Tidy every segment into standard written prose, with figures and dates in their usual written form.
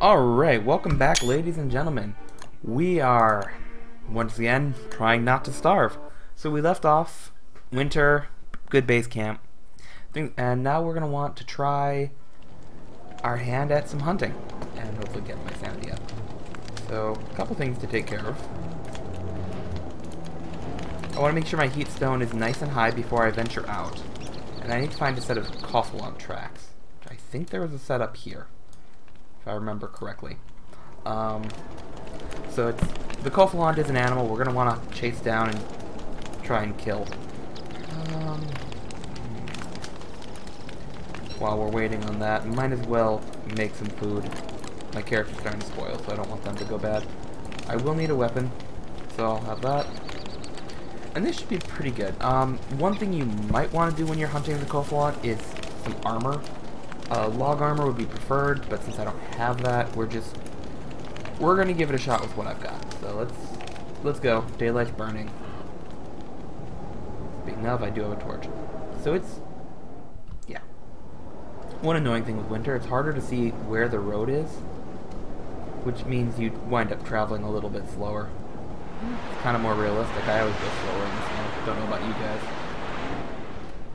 Alright, welcome back, ladies and gentlemen. We are, once again, trying not to starve. So we left off, winter, good base camp, and now we're going to want to try our hand at some hunting, and hopefully get my sanity up. So, a couple things to take care of. I want to make sure my heat stone is nice and high before I venture out. And I need to find a set of cough-log tracks. I think there was a set up here, if I remember correctly. So the Kofolond is an animal we're going to want to chase down and try and kill. While we're waiting on that, might as well make some food. My character's starting to spoil, so I don't want them to go bad. I will need a weapon, so I'll have that. And this should be pretty good. One thing you might want to do when you're hunting the Kofolond is some armor. Log armor would be preferred, but since I don't have that, we're gonna give it a shot with what I've got. So let's go. Daylight's burning. Speaking of, I do have a torch. So yeah. One annoying thing with winter, it's harder to see where the road is, which means you wind up traveling a little bit slower. It's kind of more realistic. I always go slower in the snow. Don't know about you guys,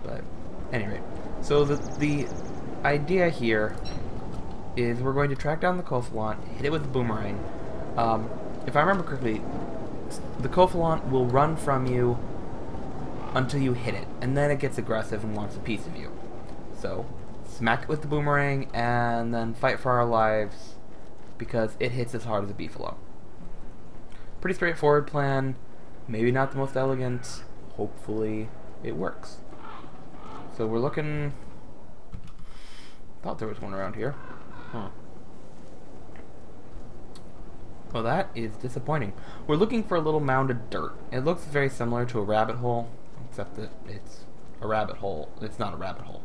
but anyway. So the idea here is we're going to track down the Kofolond, hit it with the boomerang. If I remember correctly, the Kofolond will run from you until you hit it, and then it gets aggressive and wants a piece of you. So smack it with the boomerang and then fight for our lives because it hits as hard as a beefalo. Pretty straightforward plan, maybe not the most elegant, hopefully it works. So we're looking... Thought there was one around here. Huh. Well, that is disappointing. We're looking for a little mound of dirt. It looks very similar to a rabbit hole, except that it's a rabbit hole. It's not a rabbit hole.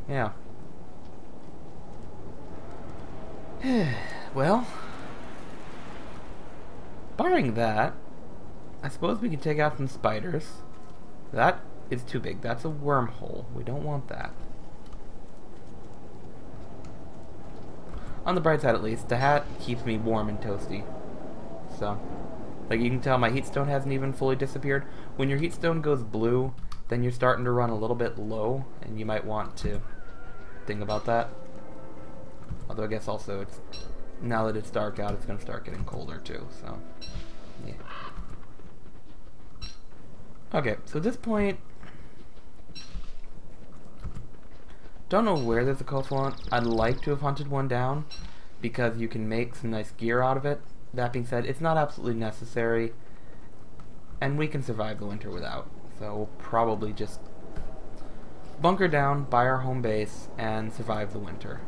Yeah. Well, barring that, I suppose we could take out some spiders. That is too big. That's a wormhole. We don't want that. On the bright side, at least, the hat keeps me warm and toasty. So, like you can tell, my heat stone hasn't even fully disappeared. When your heat stone goes blue, then you're starting to run a little bit low, and you might want to think about that. Although I guess also, it's now that it's dark out, it's going to start getting colder too, so, yeah. Okay, so at this point, don't know where there's a Kofolond. I'd like to have hunted one down because you can make some nice gear out of it. That being said, it's not absolutely necessary, and we can survive the winter without. So we'll probably just bunker down by our home base and survive the winter.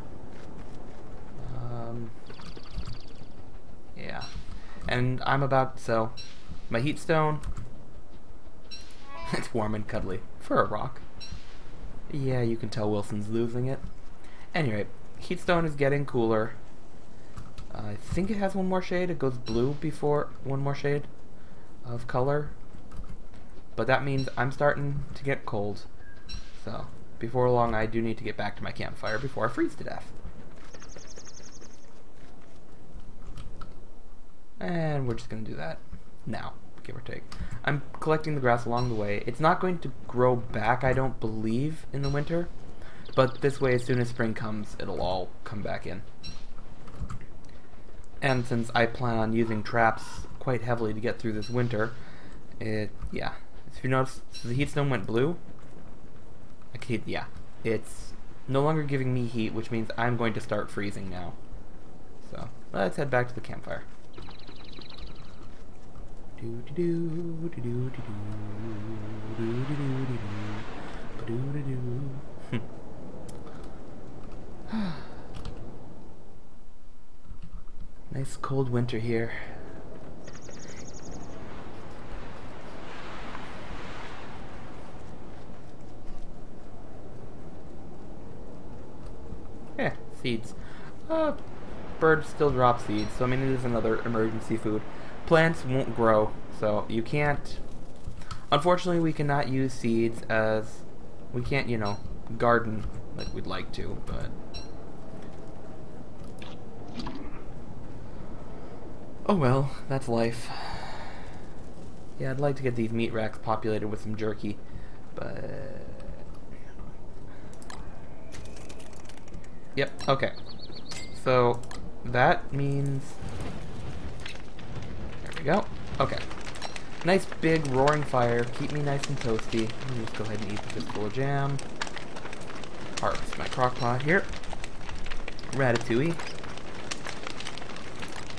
Yeah. And so my heat stone, it's warm and cuddly for a rock. Yeah, you can tell Wilson's losing it. Anyway, heat stone is getting cooler. I think it has one more shade. It goes blue before one more shade of color. But that means I'm starting to get cold. So, before long, I do need to get back to my campfire before I freeze to death. And we're just going to do that now, give or take. I'm collecting the grass along the way. It's not going to grow back, I don't believe, in the winter. But this way, as soon as spring comes, it'll all come back in. And since I plan on using traps quite heavily to get through this winter, yeah. If you notice, the heat stone went blue. Yeah. It's no longer giving me heat, which means I'm going to start freezing now. So, let's head back to the campfire. Nice cold winter here. Yeah, seeds. Birds still drop seeds, so I mean it is another emergency food. Plants won't grow, so you can't... Unfortunately, we cannot use seeds as... We can't, you know, garden like we'd like to, but... Oh well, that's life. Yeah, I'd like to get these meat racks populated with some jerky, but... Yep, okay. So, that means... There we go. Okay. Nice big roaring fire, keep me nice and toasty. Let me just go ahead and eat the fistful of jam. Harvest my crock pot here. Ratatouille.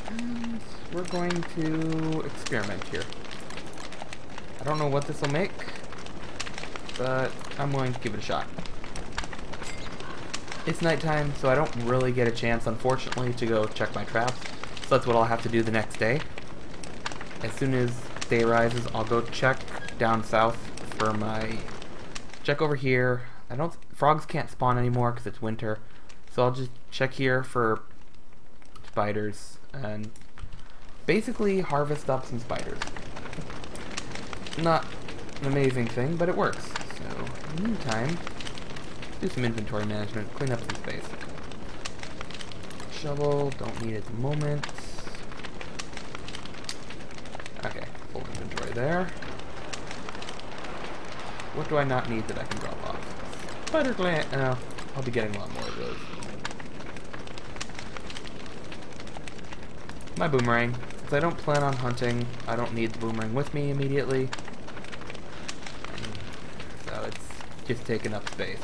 And we're going to experiment here. I don't know what this will make, but I'm willing to give it a shot. It's nighttime, so I don't really get a chance, unfortunately, to go check my traps. So that's what I'll have to do the next day. As soon as day rises, I'll go check down south for my... Check over here. Frogs can't spawn anymore because it's winter. So I'll just check here for spiders and basically harvest up some spiders. Not an amazing thing, but it works. So, in the meantime, do some inventory management, clean up some space. Shovel, don't need it at the moment. Okay, full inventory there. What do I not need that I can drop off? Spider gland. I'll be getting a lot more of those. My boomerang. Since I don't plan on hunting, I don't need the boomerang with me immediately. So it's just taking up space.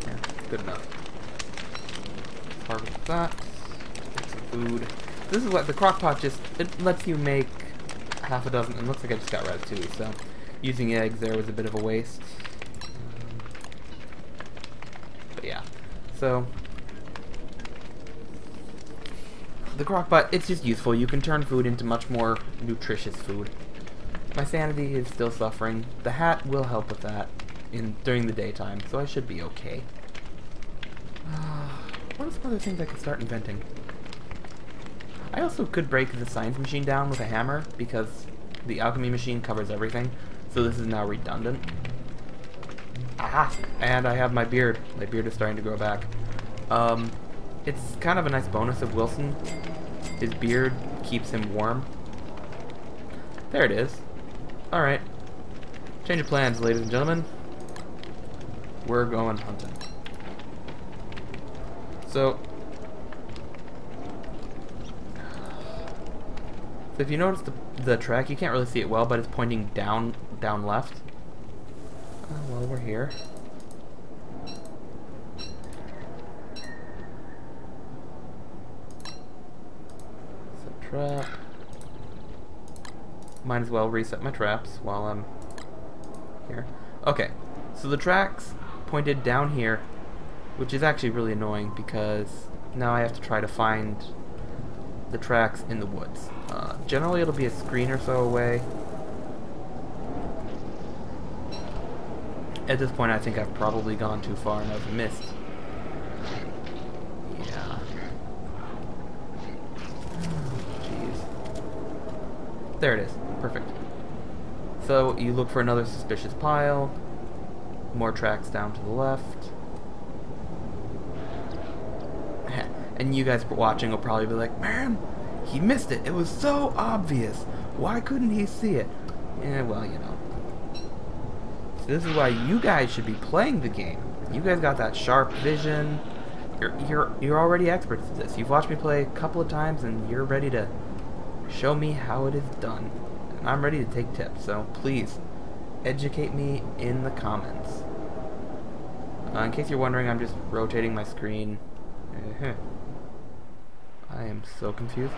Yeah, good enough. Harvest that. Get some food. This is what the crock pot just, it lets you make half a dozen. It looks like I just got ratatouille, so using eggs there was a bit of a waste. But yeah, so the crock pot, it's just useful. You can turn food into much more nutritious food. My sanity is still suffering. The hat will help with that during the daytime, so I should be okay. What are some other things I could start inventing? I also could break the science machine down with a hammer, because the alchemy machine covers everything, so this is now redundant. Aha! And I have my beard. My beard is starting to grow back. It's kind of a nice bonus of Wilson. His beard keeps him warm. There it is. Alright. Change of plans, ladies and gentlemen. We're going hunting. So if you notice the track, you can't really see it well, but it's pointing down left. Well, we're here. Set trap. Might as well reset my traps while I'm here. Okay, so the tracks pointed down here, which is actually really annoying because now I have to try to find the tracks in the woods. Generally it'll be a screen or so away. At this point I think I've probably gone too far and I've missed. Yeah. Jeez. There it is. Perfect. So you look for another suspicious pile. More tracks down to the left. And you guys watching will probably be like, man, he missed it. It was so obvious. Why couldn't he see it? Yeah, well, you know. So this is why you guys should be playing the game. You guys got that sharp vision. You're already experts at this. You've watched me play a couple of times and you're ready to show me how it is done. And I'm ready to take tips, so please educate me in the comments. In case you're wondering, I'm just rotating my screen. I am so confused.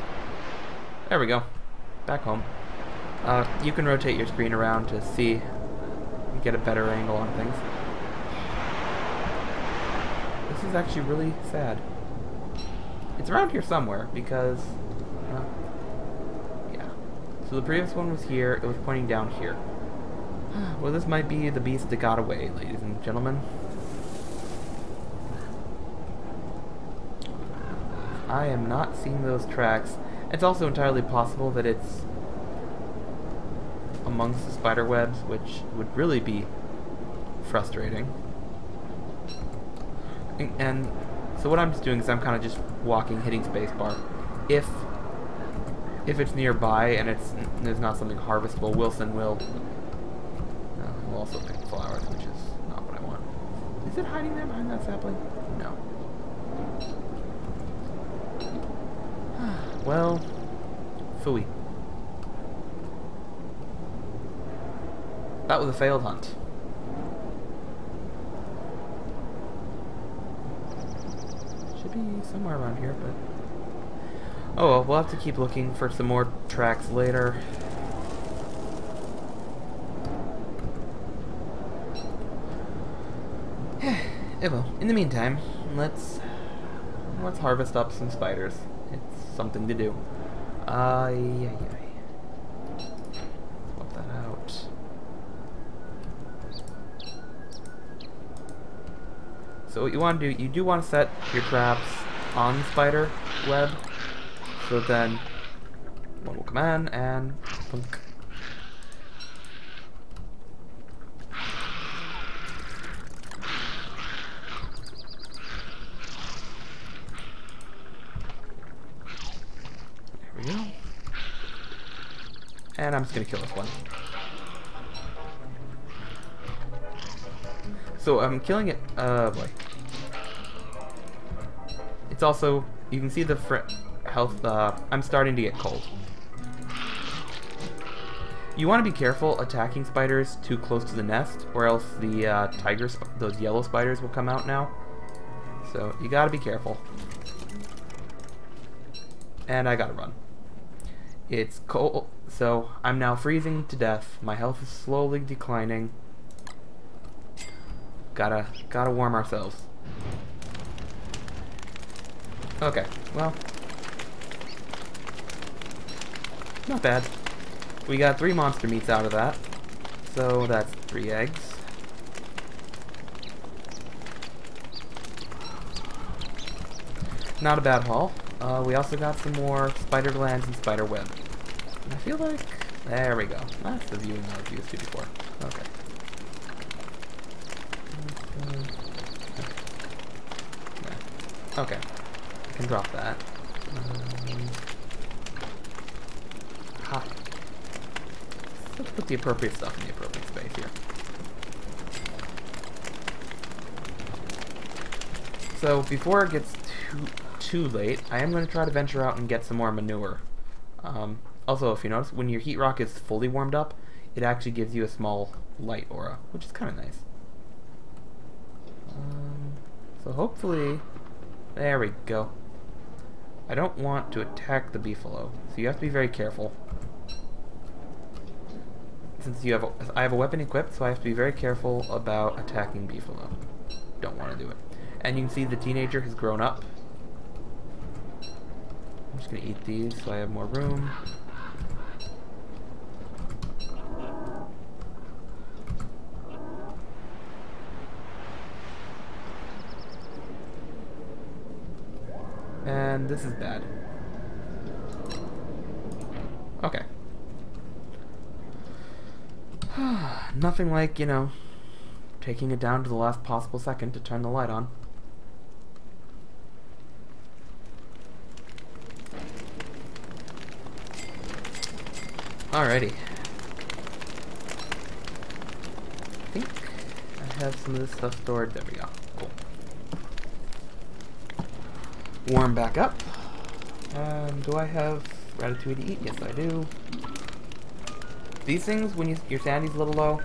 There we go. Back home. You can rotate your screen around to see, get a better angle on things. This is actually really sad. It's around here somewhere because, yeah. So the previous one was here. It was pointing down here. Well, this might be the beast that got away, ladies and gentlemen. I am not seeing those tracks. It's also entirely possible that it's amongst the spider webs, which would really be frustrating. And So what I'm just doing is I'm kind of just walking, hitting spacebar. If it's nearby and there's not something harvestable, Wilson will also pick flowers, which is not what I want. Is it hiding there behind that sapling? No. Well, phooey. That was a failed hunt. Should be somewhere around here, but... oh well, we'll have to keep looking for some more tracks later. Well, in the meantime, let's harvest up some spiders. It's something to do. Yeah. Swap that out. So what you want to do, you do want to set your traps on the spider web, so then one will come in and plunk. There we go. And I'm just gonna kill this one. So I'm killing it. Boy. It's also, you can see the health. I'm starting to get cold. You want to be careful attacking spiders too close to the nest, or else the those yellow spiders will come out now. So you gotta be careful. And I gotta run. It's cold, so I'm now freezing to death. My health is slowly declining. Gotta warm ourselves. Okay, well, not bad. We got 3 monster meats out of that, so that's 3 eggs. Not a bad haul. We also got some more spider glands and spider web. And I feel like, there we go. That's the viewing I was used to before. Okay. Okay. I can drop that. Let's put the appropriate stuff in the appropriate space here. So before it gets too late, I am going to try to venture out and get some more manure. Also, if you notice, when your heat rock is fully warmed up, it actually gives you a small light aura, which is kind of nice. So hopefully, there we go. I don't want to attack the beefalo, so you have to be very careful. Since I have a weapon equipped, so I have to be very careful about attacking beefalo. Don't want to do it. And you can see the teenager has grown up. I'm just gonna eat these so I have more room. And this is bad. Okay. Nothing like, you know, taking it down to the last possible second to turn the light on. Alrighty. I think I have some of this stuff stored. There we go. Cool. Warm back up. Do I have ratatouille to eat? Yes, I do. These things, when your sanity's a little low,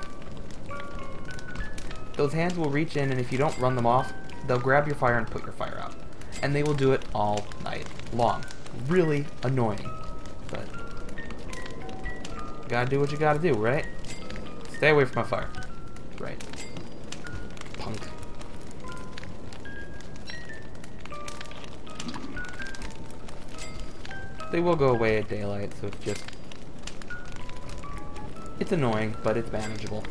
those hands will reach in, and if you don't run them off, they'll grab your fire and put your fire out. And they will do it all night long. Really annoying. But gotta do what you gotta do, right? Stay away from my fire. Right. Punk. They will go away at daylight, so it's just... it's annoying, but it's manageable.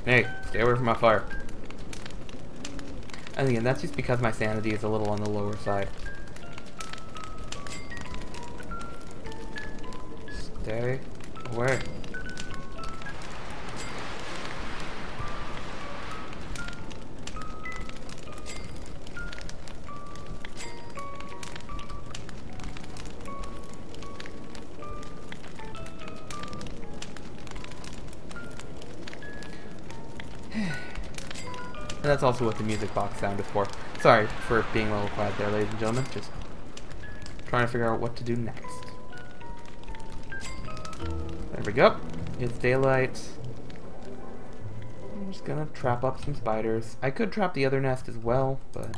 Hey, stay away from my fire. And again, that's just because my sanity is a little on the lower side. Stay away. And that's also what the music box sound is for. Sorry for being a little quiet there, ladies and gentlemen. Just trying to figure out what to do next. There we go. It's daylight. I'm just gonna trap up some spiders. I could trap the other nest as well, but...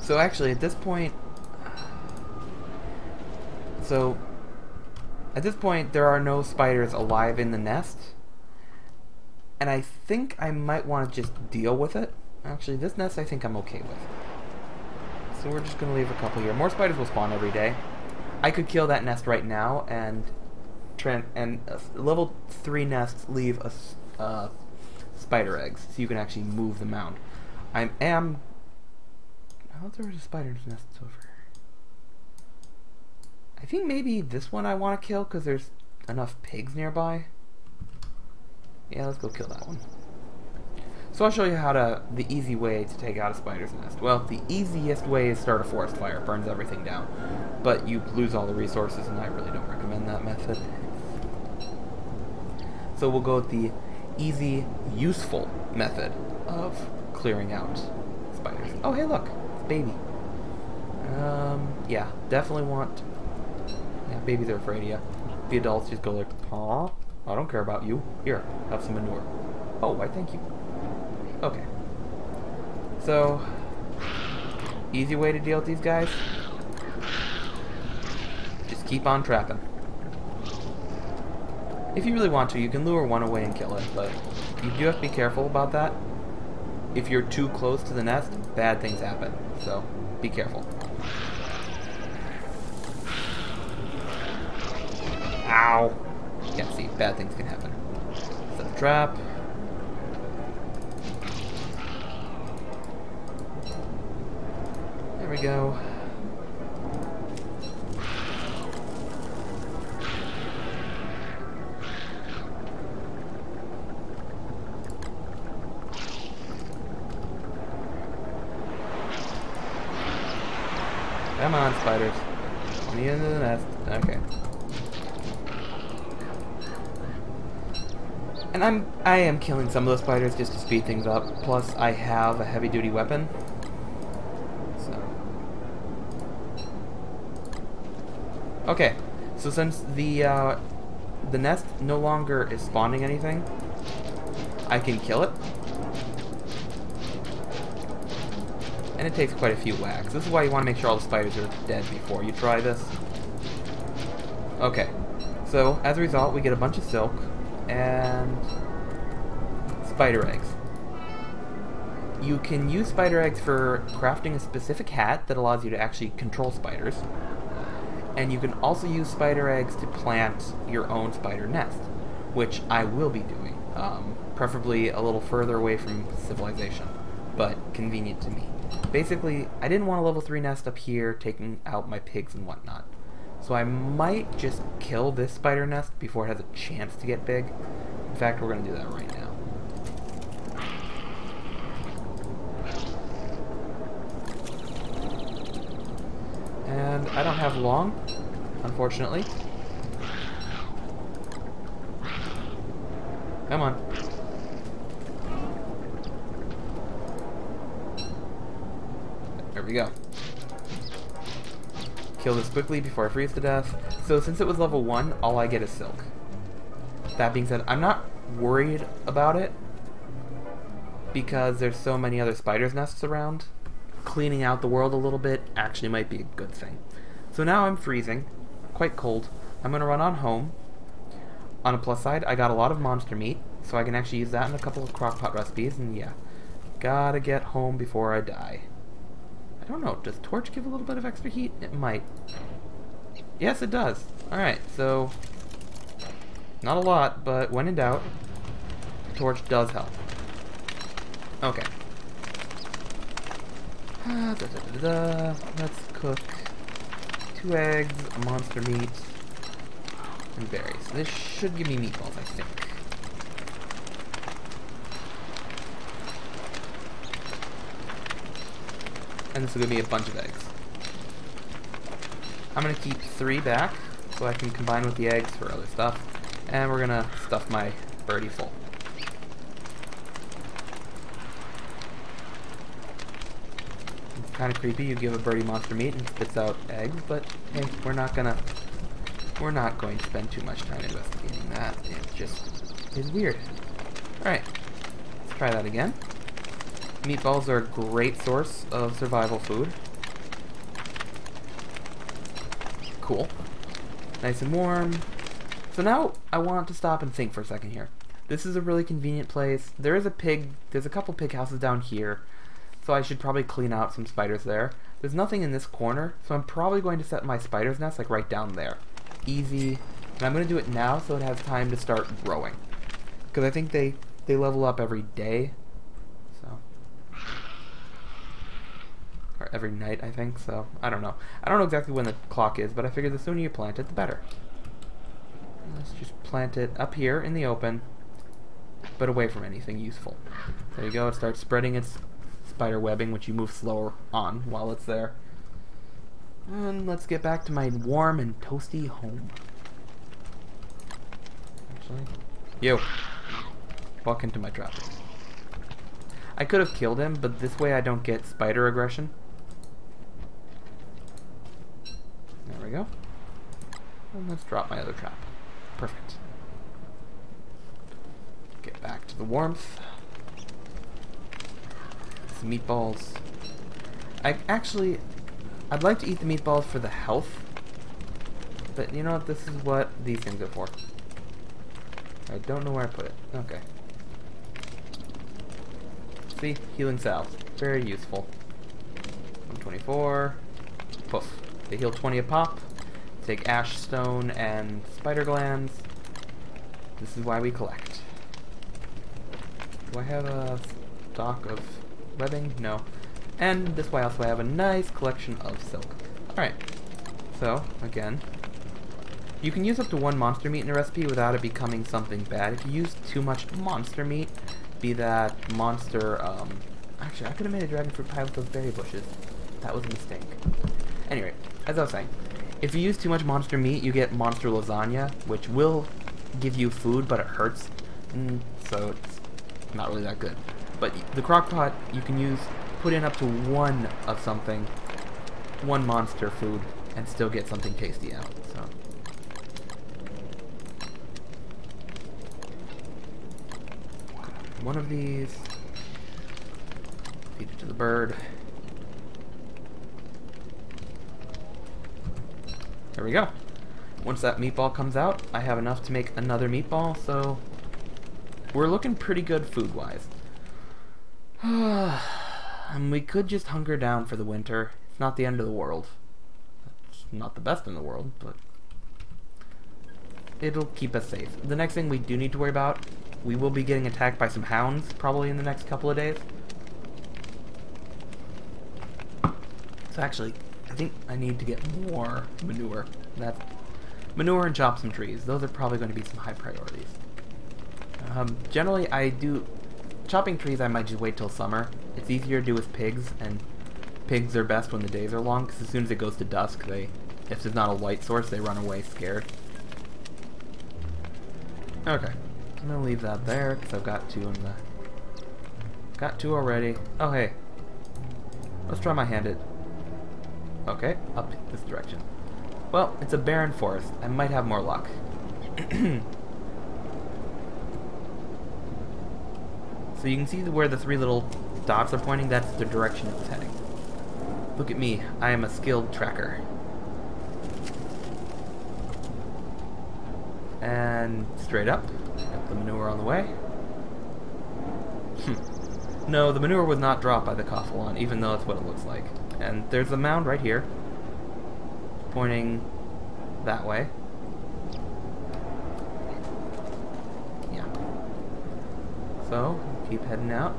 So actually, at this point, there are no spiders alive in the nest, and I think I might want to just deal with it. Actually, this nest I think I'm okay with. So we're just going to leave a couple here. More spiders will spawn every day. I could kill that nest right now, and level 3 nests leave spider eggs, so you can actually move them out. I thought there was a spider's nest over here. I think maybe this one I want to kill because there's enough pigs nearby. Yeah, let's go kill that one. So I'll show you the easy way to take out a spider's nest. Well, the easiest way is start a forest fire. It burns everything down. But you lose all the resources, and I really don't recommend that method. So we'll go with the easy, useful method of clearing out spiders. Oh, hey, look. Baby. Yeah, definitely want... Yeah, babies are afraid of you. The adults just go like, aw, I don't care about you. Here, have some manure. Oh, why thank you. Okay. So, easy way to deal with these guys. Just keep on trapping. If you really want to, you can lure one away and kill it, but you do have to be careful about that. If you're too close to the nest, bad things happen. So, be careful. Ow! Yeah, see, bad things can happen. Set the trap. There we go. Come on, spiders. On the end of the nest. Okay. And I am killing some of those spiders just to speed things up. Plus, I have a heavy-duty weapon. So. Okay. So since the nest no longer is spawning anything, I can kill it. And it takes quite a few whacks. This is why you want to make sure all the spiders are dead before you try this. Okay. So, as a result, we get a bunch of silk and spider eggs. You can use spider eggs for crafting a specific hat that allows you to actually control spiders. And you can also use spider eggs to plant your own spider nest, which I will be doing. Preferably a little further away from civilization, but convenient to me. Basically, I didn't want a level 3 nest up here taking out my pigs and whatnot. So I might just kill this spider nest before it has a chance to get big. In fact, we're going to do that right now. And I don't have long, unfortunately. Come on. There we go. Kill this quickly before I freeze to death. So since it was level 1, all I get is silk. That being said, I'm not worried about it because there's so many other spiders' nests around. Cleaning out the world a little bit actually might be a good thing. So now I'm freezing, quite cold. I'm gonna run on home. On a plus side, I got a lot of monster meat, so I can actually use that in a couple of crockpot recipes, and yeah. Gotta get home before I die. I don't know, does torch give a little bit of extra heat? It might. Yes, it does. Alright, so... not a lot, but when in doubt, torch does help. Okay. Let's cook 2 eggs, monster meat. and berries. This should give me meatballs, I think. And this will give me a bunch of eggs. I'm gonna keep 3 back so I can combine with the eggs for other stuff. And we're gonna stuff my birdie full. It's kind of creepy. You give a birdie monster meat and it spits out eggs, but hey, we're not going to spend too much time investigating that. It just is weird. Alright, let's try that again. Meatballs are a great source of survival food. Cool. Nice and warm. So now I want to stop and think for a second here. This is a really convenient place. There's a couple pig houses down here, so I should probably clean out some spiders there. There's nothing in this corner, so I'm probably going to set my spider's nest like right down there. Easy. And I'm going to do it now so it has time to start growing. Because I think they level up every day. So. Or every night, I think, so I don't know. I don't know exactly when the clock is, but I figure the sooner you plant it, the better. Let's just plant it up here in the open, but away from anything useful. There you go, it starts spreading its spider webbing, which you move slower on while it's there. And let's get back to my warm and toasty home. Actually, you, walk into my trap. I could have killed him, but this way I don't get spider aggression. There we go. And let's drop my other trap. Perfect. Get back to the warmth. Some meatballs. I'd like to eat the meatballs for the health, but you know what? This is what these things are for. I don't know where I put it. Okay. See? Healing salves. Very useful. 124. Poof. They heal 20 a pop. Take ash stone and spider glands. This is why we collect. Do I have a stock of webbing? No. And this way also I have a nice collection of silk. Alright. So, again. You can use up to 1 monster meat in a recipe without it becoming something bad. If you use too much monster meat, be that monster, actually I could have made a dragon fruit pie with those berry bushes. That was a mistake. Anyway, as I was saying, if you use too much monster meat, you get monster lasagna, which will give you food, but it hurts, so it's not really that good. But the crock pot, you can put in up to 1 of something, 1 monster food, and still get something tasty out, so. One of these, feed it to the bird. There we go. Once that meatball comes out, I have enough to make another meatball, so we're looking pretty good food-wise. And we could just hunker down for the winter. It's not the end of the world. It's not the best in the world, but it'll keep us safe. The next thing we do need to worry about, we will be getting attacked by some hounds probably in the next couple of days. So actually, I think I need to get more manure. That's manure and chop some trees. Those are probably going to be some high priorities. Generally, chopping trees I might just wait till summer. It's easier to do with pigs, and pigs are best when the days are long, because as soon as it goes to dusk, if there's not a light source, they run away scared. Okay, I'm gonna leave that there, because I've got 2 in the... Got 2 already. Oh, hey. Let's try my hand it. Okay, up this direction. Well, it's a barren forest. I might have more luck. So you can see where the 3 little dots are pointing, that's the direction it's heading. Look at me, I am a skilled tracker. And straight up, got the manure on the way. No, the manure was not dropped by the Coughalon, even though that's what it looks like. And there's a mound right here, pointing that way. Yeah. So, keep heading out.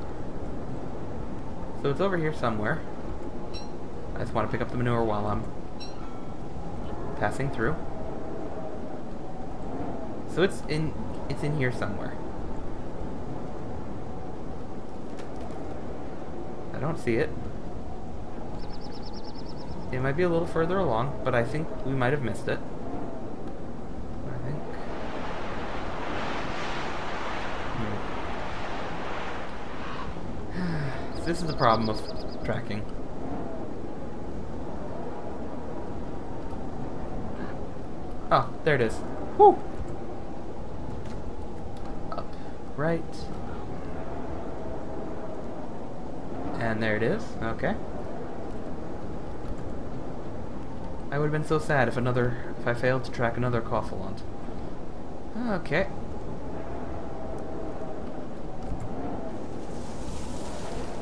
So it's over here somewhere. I just want to pick up the manure while I'm passing through. So it's in here somewhere. I don't see it. It might be a little further along, but I think we might have missed it. I think. So this is the problem of tracking. Oh, there it is. Woo! Up, right. And there it is. Okay. I would have been so sad if I failed to track another Coffalant. Okay.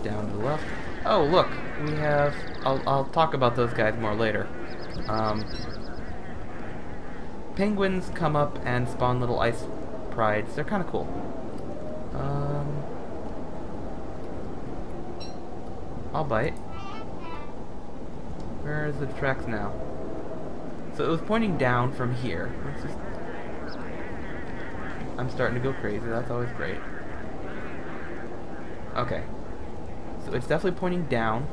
Down to the left. Oh, look, we have. I'll talk about those guys more later. Penguins come up and spawn little ice prides. They're kind of cool. I'll bite. Where is the tracks now? So it was pointing down from here. I'm starting to go crazy. That's always great. Okay. So it's definitely pointing down.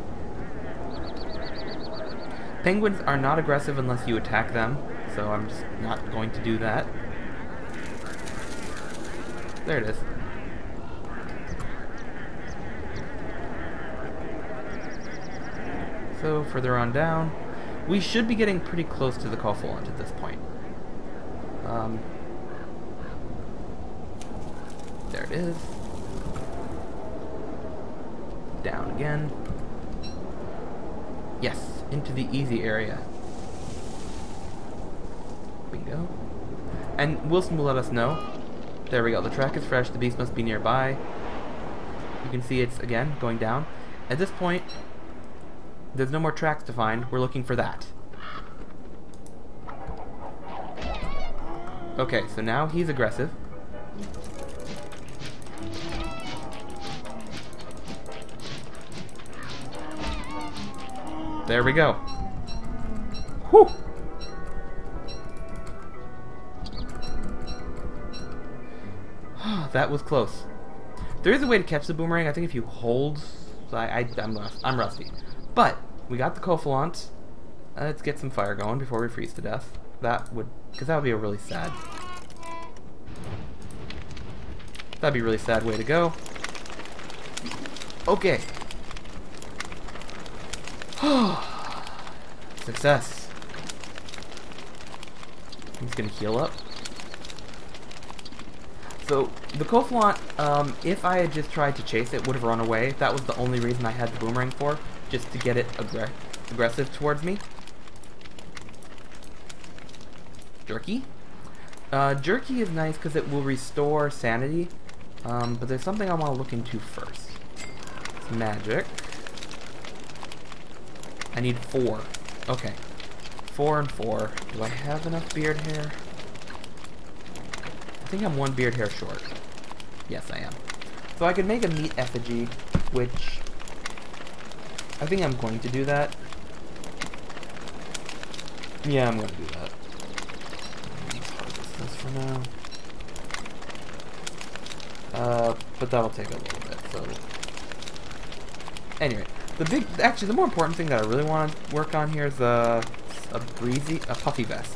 Penguins are not aggressive unless you attack them, so I'm just not going to do that. There it is. So further on down, we should be getting pretty close to the Coffalant at this point. There it is. Down again. Yes, into the easy area. Bingo. And Wilson will let us know. There we go. The track is fresh. The beast must be nearby. You can see it's, again, going down. At this point, there's no more tracks to find. We're looking for that. Okay, so now he's aggressive. There we go. Whew! That was close. There is a way to catch the boomerang. I think if you hold... I'm rusty. But we got the Coffalant. Let's get some fire going before we freeze to death. Because that would be a really sad... That'd be a really sad way to go. Okay. Success. I'm just gonna heal up. So, the Coffalant, if I had just tried to chase it, would have run away. That was the only reason I had the boomerang for, just to get it aggressive towards me. Jerky. Jerky is nice because it will restore sanity, but there's something I want to look into first. It's magic. I need 4. Okay. 4 and 4. Do I have enough beard hair? I think I'm 1 beard hair short. Yes, I am. So I could make a meat effigy, which... I think I'm going to do that. Yeah, I'm going to do that. Let's harvest this for now. But that'll take a little bit, so... Anyway. Actually, the more important thing that I really want to work on here is a puffy vest.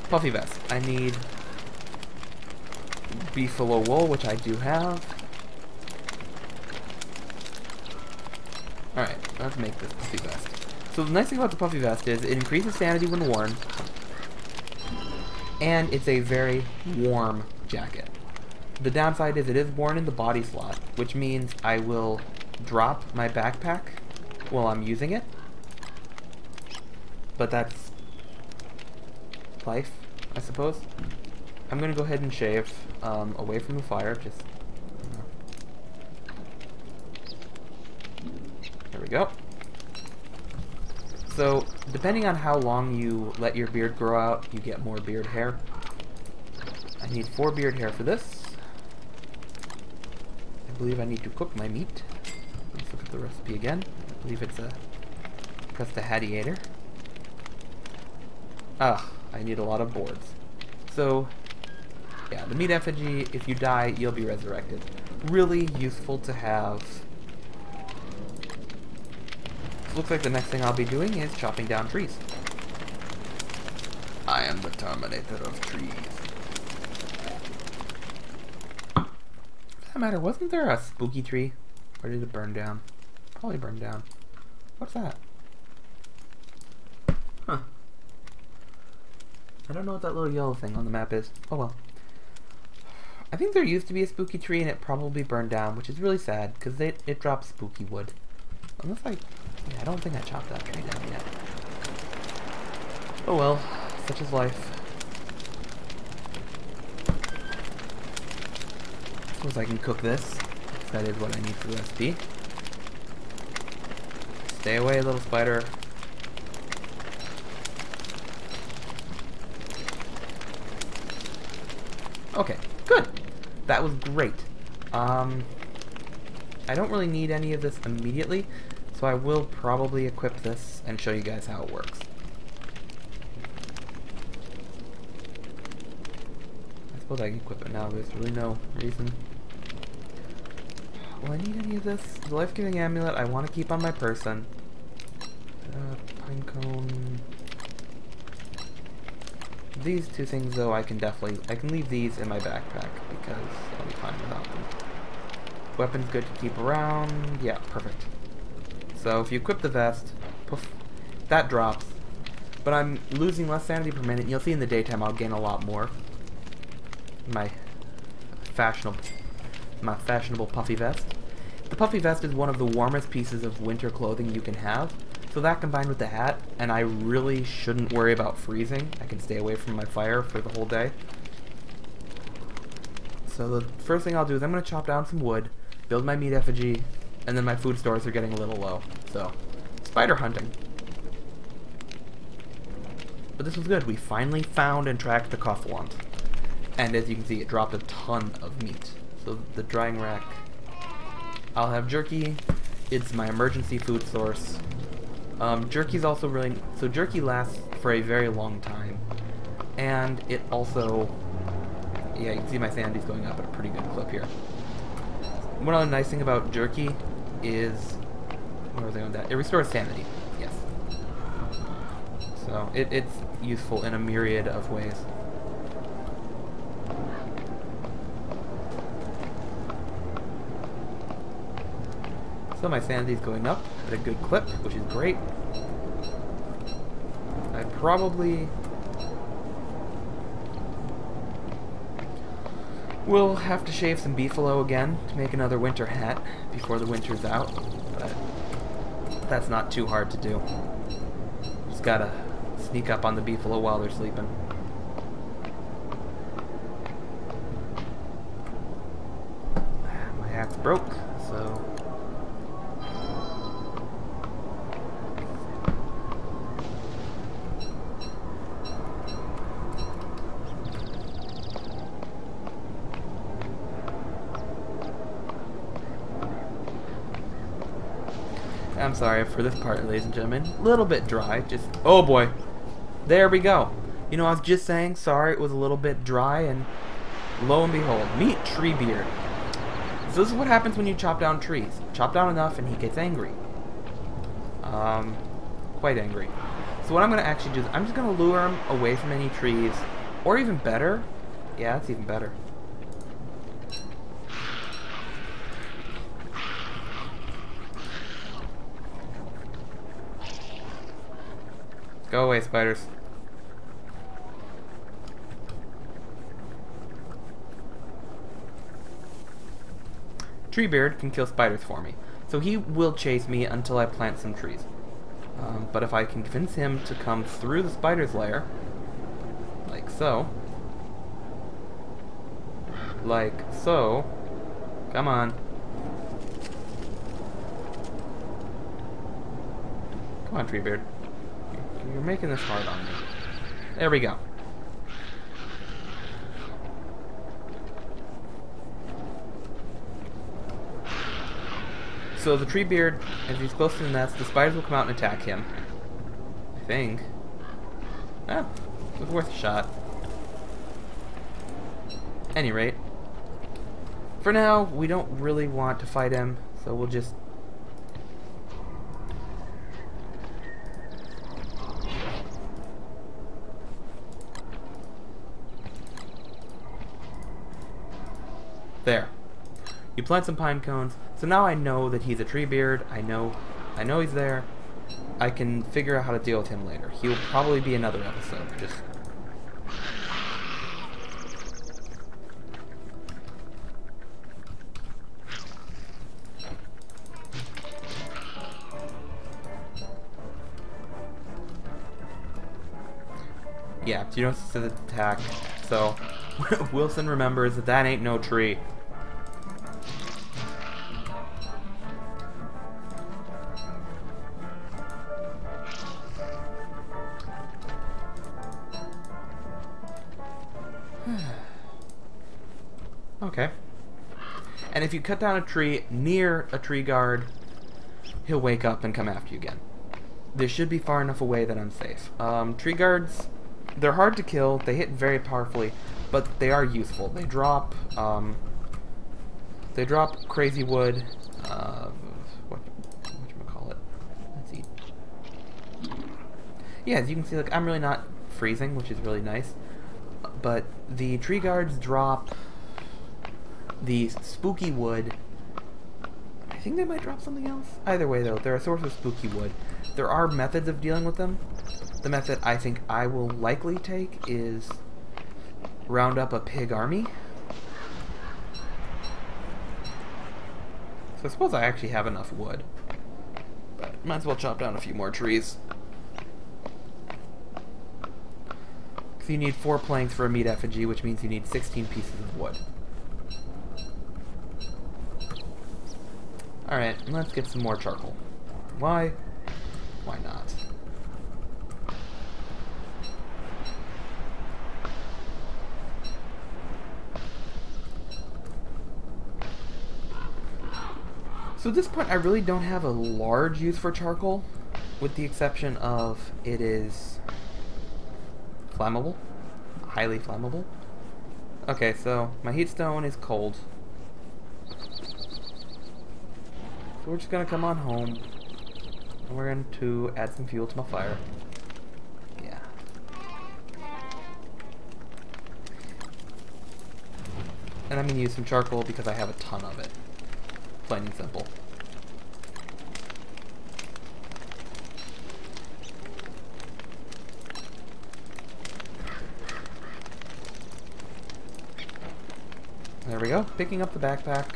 Puffy vest. I need Beefalo wool, which I do have. Alright, let's make this puffy vest. So the nice thing about the puffy vest is it increases sanity when worn, and it's a very warm jacket. The downside is it is worn in the body slot, which means I will drop my backpack while I'm using it, but that's life, I suppose. I'm gonna go ahead and shave away from the fire. Just there we go. So depending on how long you let your beard grow out, you get more beard hair. I need 4 beard hair for this. I believe I need to cook my meat. Let's look at the recipe again. I believe it's a prestigiator. Ah, I need a lot of boards. So Yeah, the meat effigy, if you die, you'll be resurrected. Really useful to have. Looks like the next thing I'll be doing is chopping down trees. I am the Terminator of trees. For that matter, wasn't there a spooky tree? Or did it burn down? Probably burned down. What's that? Huh. I don't know what that little yellow thing on the map is. Oh well. I think there used to be a spooky tree and it probably burned down, which is really sad, because it drops spooky wood. Unless yeah, I don't think I chopped that tree down yet. Oh well, such is life. Suppose I can cook this. That is what I need for the recipe. Stay away, little spider. Okay, good. That was great. I don't really need any of this immediately, so I will probably equip this and show you guys how it works. I suppose I can equip it now, there's really no reason. Will I need any of this? The life-giving amulet I want to keep on my person. Pinecone. These two things, though, I can leave these in my backpack because I'll be fine without them. Weapon's good to keep around. Yeah, perfect. So if you equip the vest, poof, that drops. But I'm losing less sanity per minute. You'll see in the daytime I'll gain a lot more. My fashionable puffy vest. The puffy vest is one of the warmest pieces of winter clothing you can have. So that combined with the hat, and I really shouldn't worry about freezing. I can stay away from my fire for the whole day. So the first thing I'll do is I'm going to chop down some wood, build my meat effigy, and then my food stores are getting a little low. So, spider hunting. But this was good. We finally found and tracked the Coughlont. And as you can see, it dropped a ton of meat. So the drying rack. I'll have jerky. It's my emergency food source. Jerky's also really... So jerky lasts for a very long time. And it also... Yeah, you can see my sanity's going up at a pretty good clip here. One other nice thing about jerky is... What was I on that? It restores sanity. Yes. So it's useful in a myriad of ways. So my sanity's going up at a good clip, which is great. I probably will have to shave some beefalo again to make another winter hat before the winter's out, but that's not too hard to do. Just gotta sneak up on the beefalo while they're sleeping. My hat's broke, so... I'm sorry for this part, ladies and gentlemen. A little bit dry, just... Oh boy. There we go. You know, I was just saying, sorry it was a little bit dry, and lo and behold, meet Treebeard. So this is what happens when you chop down trees. Chop down enough and he gets angry. Quite angry. So what I'm going to actually do is I'm just going to lure him away from any trees. Or even better. Yeah, that's even better. Go away, spiders. Treebeard can kill spiders for me, so he will chase me until I plant some trees. But if I can convince him to come through the spider's lair, like so, come on. Come on, Treebeard. You're making this hard on me. There we go. So the Treebeard, if he's close to the nest, the spiders will come out and attack him. I think. Ah, it was worth a shot. Any rate, for now, we don't really want to fight him, so we'll just... There. You plant some pine cones, so now I know that he's a tree beard. I know he's there. I can figure out how to deal with him later. He'll probably be another episode. Just... Yeah, you know it's an attack, so Wilson remembers that that ain't no tree. Okay. And if you cut down a tree near a tree guard, he'll wake up and come after you again. This should be far enough away that I'm safe. Tree guards, they're hard to kill, they hit very powerfully, but they are useful. They drop crazy wood, whatchamacallit? Let's see. Yeah, as you can see, like, I'm really not freezing, which is really nice. But the tree guards drop the spooky wood. I think they might drop something else. Either way, though, they're a source of spooky wood. There are methods of dealing with them. The method I think I will likely take is round up a pig army. So I suppose I actually have enough wood. But might as well chop down a few more trees. Because you need 4 planks for a meat effigy, which means you need 16 pieces of wood. Alright, let's get some more charcoal. Why? Why not? So at this point, I really don't have a large use for charcoal, with the exception of it is flammable, highly flammable. Okay, so my heat stone is cold. So we're just gonna come on home, and we're going to add some fuel to my fire. Yeah. And I'm gonna use some charcoal because I have a ton of it. Plain and simple. There we go. Picking up the backpack.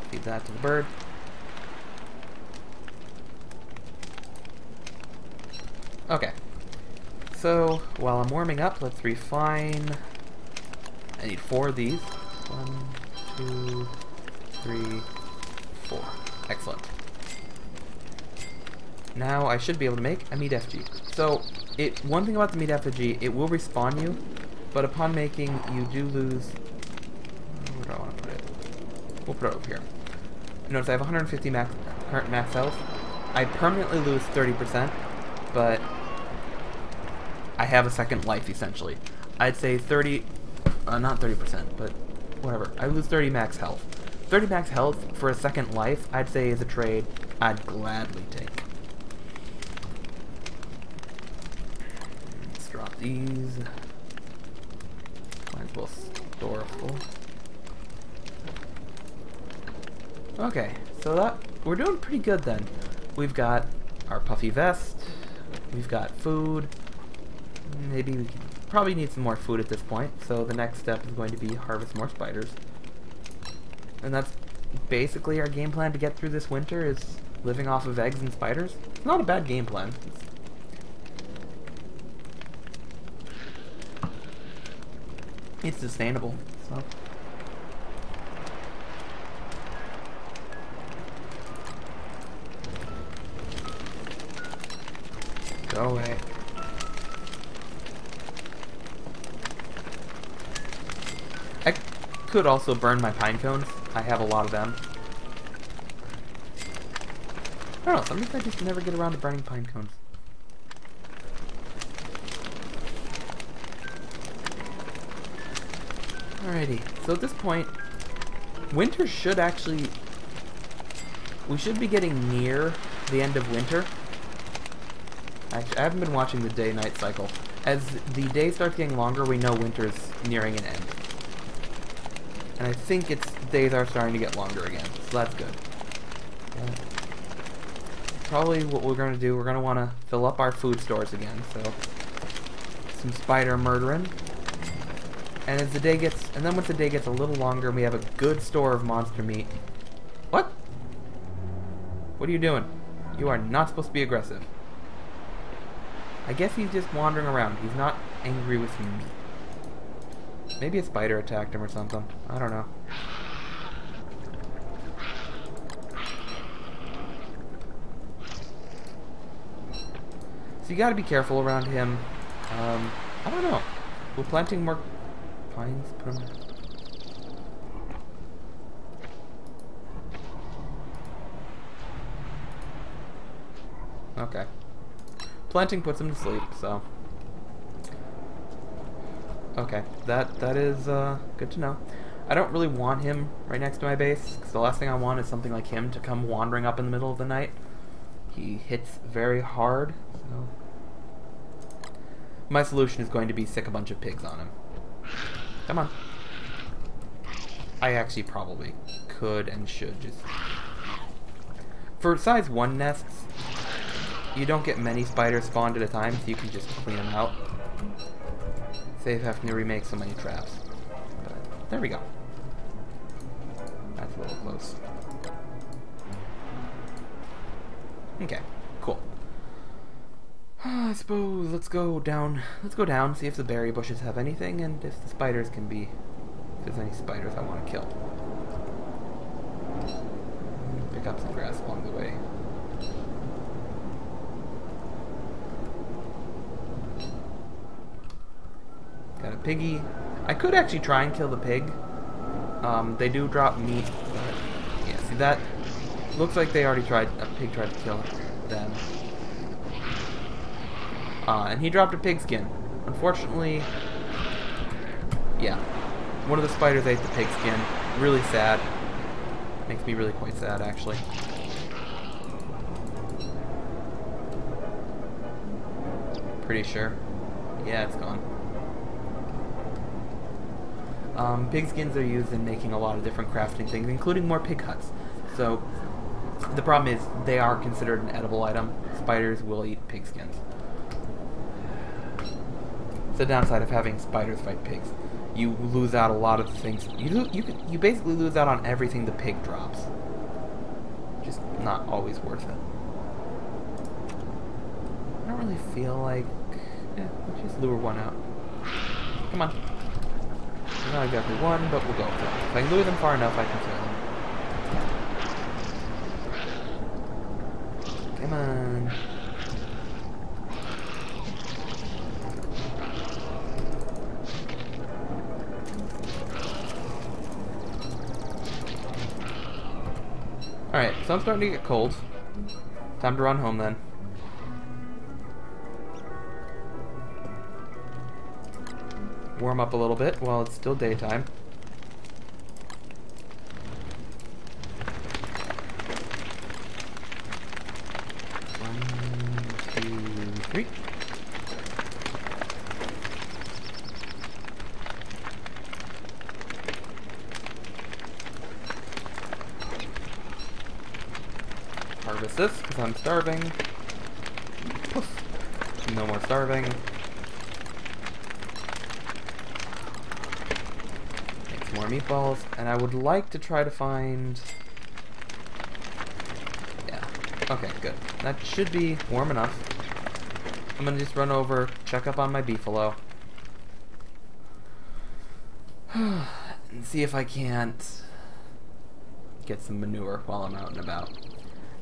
Feed that to the bird. Okay. So, while I'm warming up, let's refine. I need 4 of these. 1, 2, 3, 4. Excellent. Now I should be able to make a meat effigy. So, one thing about the meat effigy, it will respawn you, but upon making, you do lose... Where do I want to put it? We'll put it over here. Notice I have 150 current max health. I permanently lose 30%, but I have a second life, essentially. I'd say 30... not 30%, but whatever. I lose 30 max health. 30 max health for a second life, I'd say is a trade I'd gladly take. Let's drop these. Might as well store full. Okay, so we're doing pretty good then. We've got our puffy vest, we've got food, maybe we can probably need some more food at this point, so the next step is going to be harvest more spiders. And that's basically our game plan to get through this winter, is living off of eggs and spiders. It's not a bad game plan. It's sustainable, so... Go away. I could also burn my pine cones. I have a lot of them. I don't know, sometimes I just never get around to burning pine cones. Alrighty, so at this point, winter should actually... We should be getting near the end of winter. Actually, I haven't been watching the day-night cycle. As the day starts getting longer, we know winter's nearing an end. And I think its days are starting to get longer again, so that's good. Probably what we're going to do, we're going to want to fill up our food stores again, so... Some spider murdering. And as the day gets... And then once the day gets a little longer, we have a good store of monster meat. What? What are you doing? You are not supposed to be aggressive. I guess he's just wandering around. He's not angry with me. Maybe a spider attacked him or something. I don't know. So you gotta be careful around him. I don't know. We're planting more pines. Put them... Okay. Planting puts him to sleep, so... Okay, that is good to know. I don't really want him right next to my base, because the last thing I want is something like him to come wandering up in the middle of the night. He hits very hard, so... My solution is going to be stick a bunch of pigs on him. Come on. I actually probably could and should just... For size 1 nests, you don't get many spiders spawned at a time, so you can just clean them out. Save having to remake so many traps. But there we go. That's a little close. Okay, cool. I suppose let's go down. Let's go down, see if the berry bushes have anything, and if the spiders can be... If there's any spiders I want to kill. Pick up some grass along the way. Got a piggy. I could actually try and kill the pig. They do drop meat. But yeah, see that? Looks like they already tried. A pig tried to kill them. And he dropped a pig skin. Unfortunately, yeah. One of the spiders ate the pig skin. Really sad. Makes me really quite sad, actually. Pretty sure. Yeah, it's gone. Pig skins are used in making a lot of different crafting things, including more pig huts. So, the problem is, they are considered an edible item. Spiders will eat pig skins. It's the downside of having spiders fight pigs. You lose out a lot of the things. You basically lose out on everything the pig drops. Just not always worth it. I don't really feel like... let's just lure one out. Come on. Not exactly one, but we'll go with it. If I can lure them far enough, I can kill them. Come on. Alright, so I'm starting to get cold. Time to run home then. Warm up a little bit while it's still daytime. One, two, three. Harvest this because I'm starving. Poof. No more starving. More meatballs, and I would like to try to find... Yeah, okay, good. That should be warm enough. I'm gonna just run over, check up on my beefalo, and see if I can't get some manure while I'm out and about.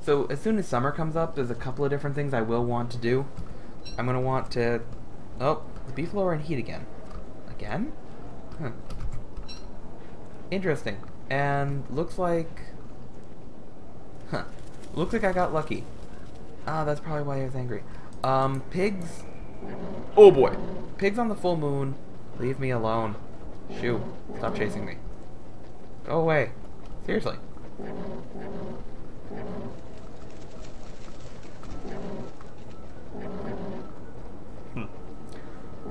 So as soon as summer comes up, there's a couple of different things I will want to do. I'm gonna want to... Oh, the beefalo are in heat again. Again? Huh. Interesting. And looks like... Huh. Looks like I got lucky. Ah, that's probably why I was angry. Pigs... Oh boy. Pigs on the full moon. Leave me alone. Shoo. Stop chasing me. Go away. Seriously.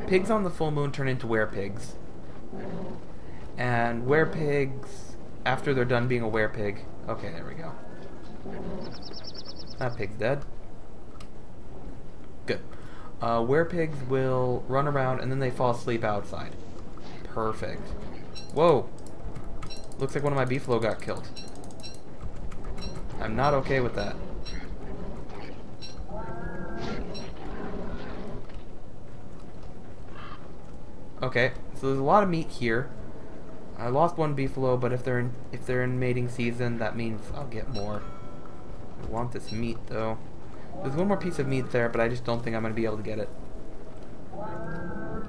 Pigs on the full moon turn into werepigs. And werepigs, after they're done being a werepig... Okay, there we go. That pig's dead. Good. Werepigs will run around and then they fall asleep outside. Perfect. Whoa! Looks like one of my beefalo got killed. I'm not okay with that. Okay, so there's a lot of meat here. I lost one beefalo, but if they're in mating season, that means I'll get more. I want this meat though. There's one more piece of meat there, but I just don't think I'm gonna be able to get it.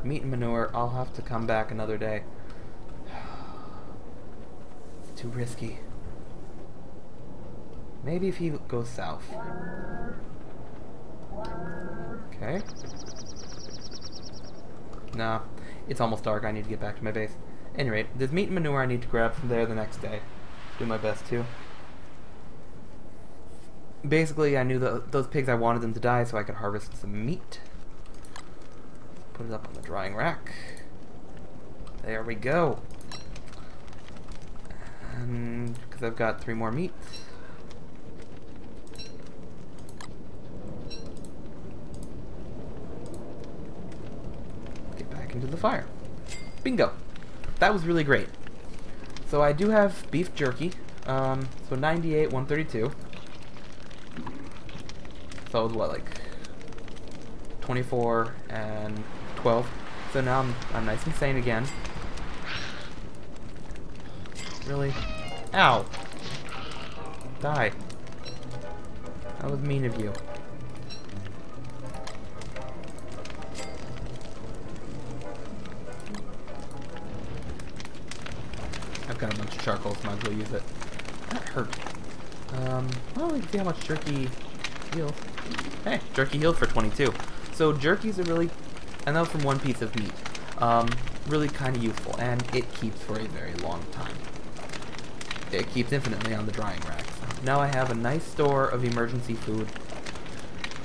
Meat and manure, I'll have to come back another day. It's too risky. Maybe if he goes south. Okay. Nah, it's almost dark. I need to get back to my base. Anyway, there's meat and manure I need to grab from there the next day. Do my best to. Basically, I knew those pigs, I wanted them to die so I could harvest some meat. Put it up on the drying rack. There we go. And because I've got 3 more meats. Get back into the fire. Bingo. That was really great. So I do have beef jerky. So 98, 132. So it was what, like 24 and 12. So now I'm nice and sane again. Really? Ow! Die. That was mean of you. I've got a bunch of charcoal, so might as well use it. That hurt. Well, we can see how much jerky heals. Hey, jerky healed for 22. So jerky's a really, and that was from 1 piece of meat. Really kind of useful, and it keeps for a very long time. It keeps infinitely on the drying rack. So now I have a nice store of emergency food.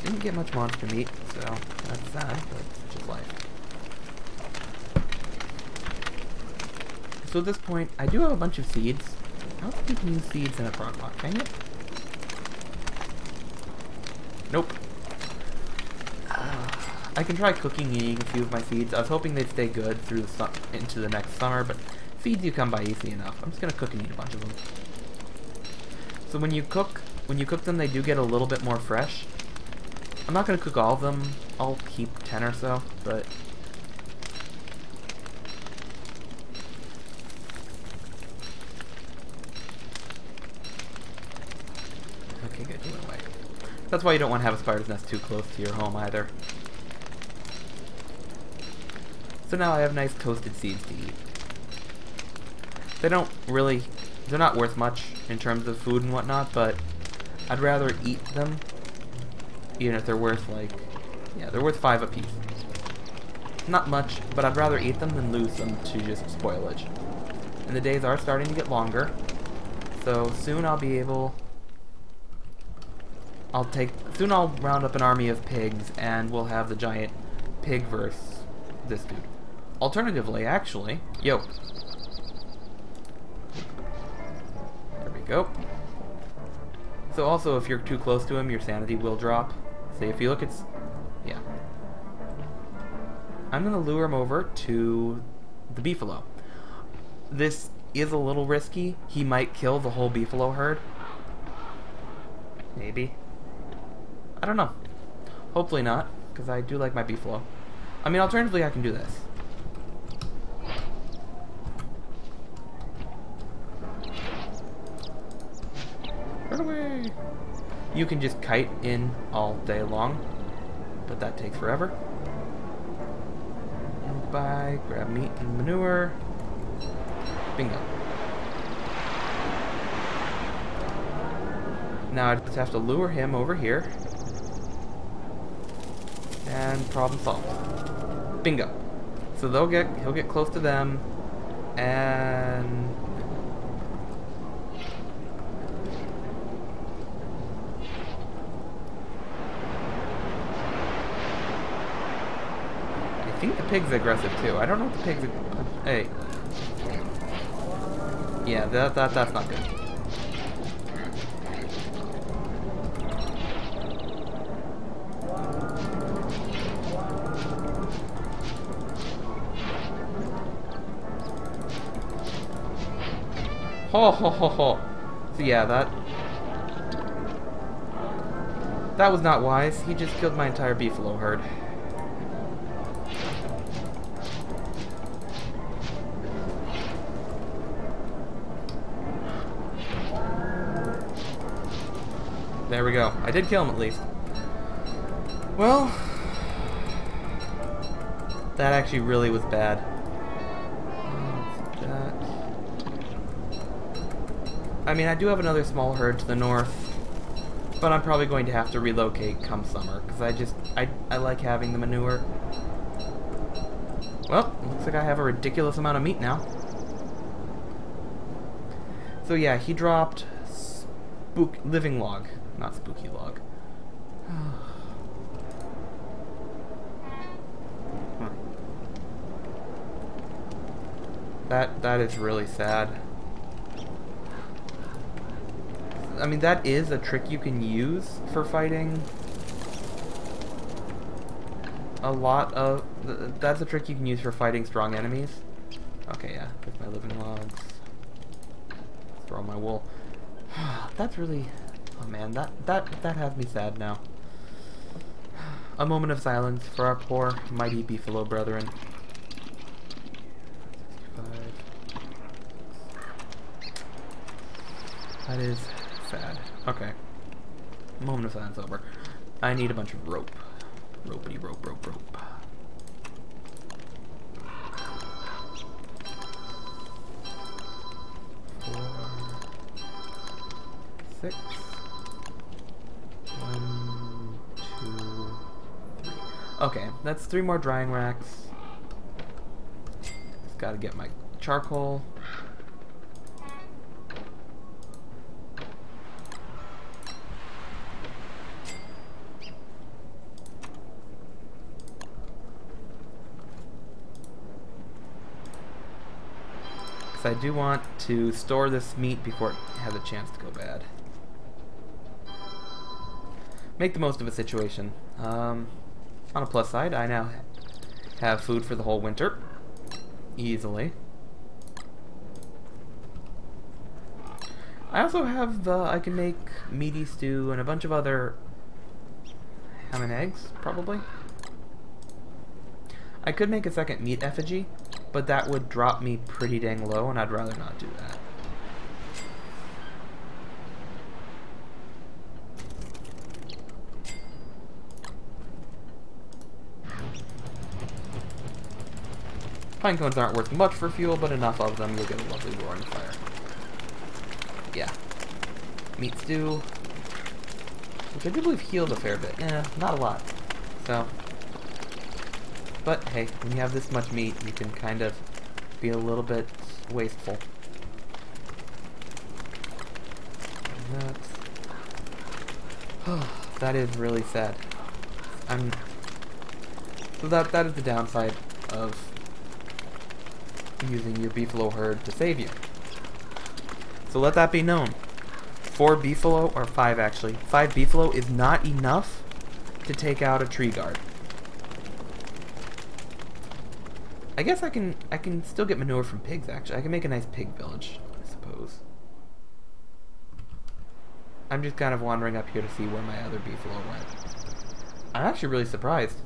Didn't get much monster meat, so that's sad, but it's just life. So at this point, I do have a bunch of seeds. I don't think you can use seeds in a crock pot, can you? Nope. I can try cooking and eating a few of my seeds. I was hoping they'd stay good through into the next summer, but seeds you come by easy enough. I'm just gonna cook and eat a bunch of them. So when you cook them, they do get a little bit more fresh. I'm not gonna cook all of them. I'll keep 10 or so, but okay, good. You went away. That's why you don't want to have a spider's nest too close to your home either. So now I have nice toasted seeds to eat. They're not worth much in terms of food and whatnot, but I'd rather eat them, even if they're worth they're worth 5 apiece. Not much, but I'd rather eat them than lose them to just spoilage. And the days are starting to get longer, so soon I'll be able... Soon I'll round up an army of pigs, and we'll have the giant pig versus this dude. Alternatively, actually... Yo. There we go. So also, if you're too close to him, your sanity will drop. See, if you look at... Yeah. I'm gonna lure him over to the beefalo. This is a little risky. He might kill the whole beefalo herd. Maybe. I don't know. Hopefully not, because I do like my beefalo. I mean, alternatively, I can do this. Run away! You can just kite in all day long, but that takes forever. Bye. Grab meat and manure. Bingo. Now I just have to lure him over here. And problem solved. Bingo. So he'll get close to them, And I think the pig's aggressive too. I don't know if the pig's hey. Yeah, that's not good. Ho ho ho ho. So yeah, that was not wise. He just killed my entire beefalo herd. There we go. I did kill him at least. Well, that actually really was bad. I mean, I do have another small herd to the north, but I'm probably going to have to relocate come summer, because I like having the manure. Well, looks like I have a ridiculous amount of meat now. So yeah, he dropped living log, not spooky log. That is really sad. I mean, that is a trick you can use for fighting a lot of... That's a trick you can use for fighting strong enemies. Okay, yeah, there's my living logs. Throw my wool. That's really... Oh man, that has me sad now. A moment of silence for our poor, mighty beefalo brethren. 65. That is... sad. Okay. Moment of silence over. I need a bunch of rope. Ropey rope, rope, rope. 4, 6. 1, 2, 3. Okay, that's 3 more drying racks. Just gotta get my charcoal. I do want to store this meat before it has a chance to go bad. Make the most of a situation. On a plus side, I now have food for the whole winter. Easily. I also have I can make meaty stew and a bunch of other ham and eggs, probably. I could make a second meat effigy, but that would drop me pretty dang low, and I'd rather not do that. Pine cones aren't worth much for fuel, but enough of them, you'll get a lovely roaring fire. Yeah. Meat stew, which I do believe healed a fair bit. Not a lot. So... But hey, when you have this much meat, you can kind of be a little bit wasteful. That is really sad. So that is the downside of using your beefalo herd to save you. So let that be known. 4 beefalo, or 5 actually, 5 beefalo is not enough to take out a tree guard. I guess I can still get manure from pigs, actually. I can make a nice pig village, I suppose. I'm just kind of wandering up here to see where my other beefalo went. I'm actually really surprised.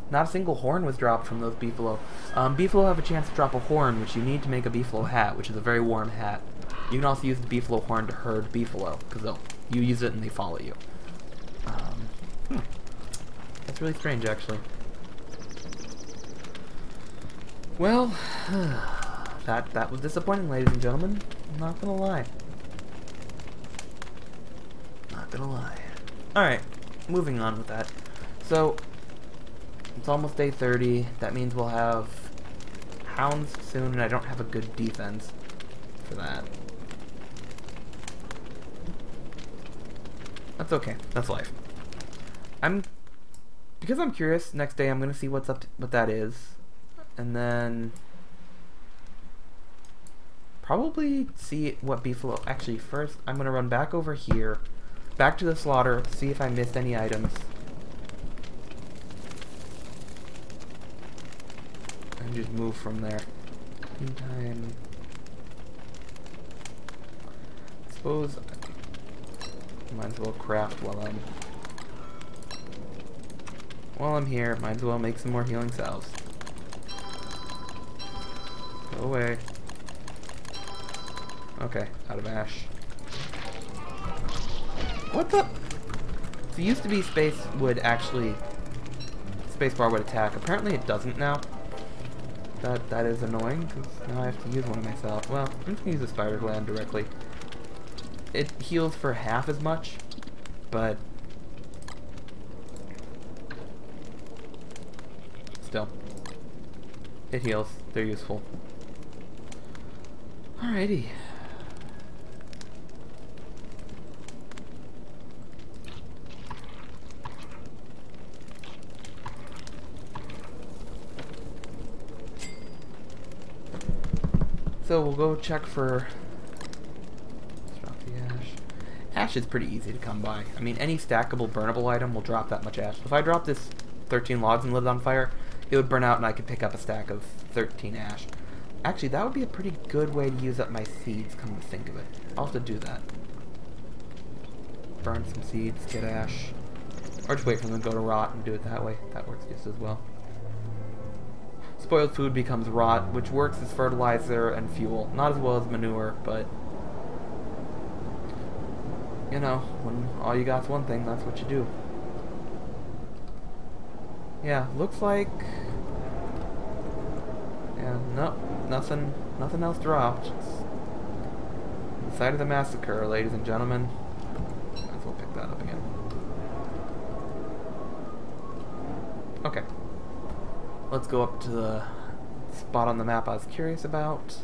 Not a single horn was dropped from those beefalo. Beefalo have a chance to drop a horn, which you need to make a beefalo hat, which is a very warm hat. You can also use the beefalo horn to herd beefalo, because you use it and they follow you. That's really strange, actually. Well, that was disappointing, ladies and gentlemen. I'm not gonna lie. Not gonna lie. Alright, moving on with that. So, it's almost day 30. That means we'll have hounds soon, and I don't have a good defense for that. That's okay. That's life. Because I'm curious, next day I'm gonna see what that is, and then probably see what beefalo. Actually, first I'm gonna run back over here, back to the slaughter, see if I missed any items, and just move from there. Meantime, I suppose I might as well craft while I'm here. Might as well make some more healing salves. Go away. Okay, out of ash. What the? So it used to be spacebar would attack. Apparently it doesn't now. That is annoying, because now I have to use one of myself. Well, I'm just going to use the spider gland directly. It heals for half as much, but still, it heals. They're useful. Alrighty. So we'll go check for... Let's drop the ash. Ash is pretty easy to come by. I mean, any stackable, burnable item will drop that much ash. If I dropped this 13 logs and lit it on fire, it would burn out and I could pick up a stack of 13 ash. Actually, that would be a pretty good way to use up my seeds, come to think of it. I'll have to do that. Burn some seeds, get ash. Or just wait for them to go to rot and do it that way. That works just as well. Spoiled food becomes rot, which works as fertilizer and fuel. Not as well as manure, but... you know, when all you got's one thing, that's what you do. Yeah, looks like... yeah, no, nothing else dropped. It's the site of the massacre, ladies and gentlemen. Might as well pick that up again. Okay. Let's go up to the spot on the map I was curious about.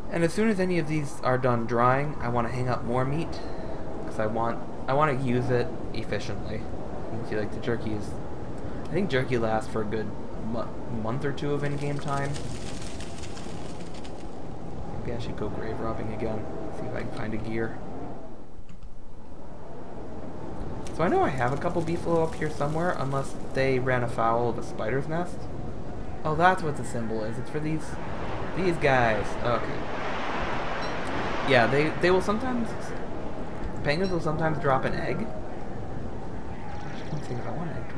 And as soon as any of these are done drying, I want to hang up more meat, because I want to use it efficiently. You can see, like, the jerky is... I think jerky lasts for a good month or two of in-game time. Maybe I should go grave robbing again, see if I can find a gear. So I know I have a couple beefalo up here somewhere, unless they ran afoul of a spider's nest. Oh, that's what the symbol is. It's for these guys. Okay. Yeah, they will sometimes... penguins will sometimes drop an egg. I can't see if I want an egg.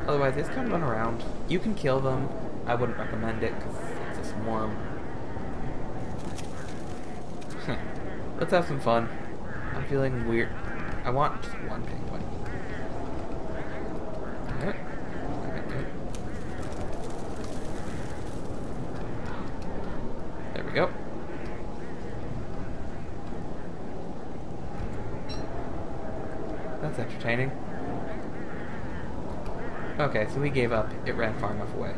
Otherwise, they just kind of run around. You can kill them. I wouldn't recommend it, because it's a swarm. Let's have some fun. I'm feeling weird. I want just one penguin. Okay. There we go. That's entertaining. Okay, so we gave up. It ran far enough away.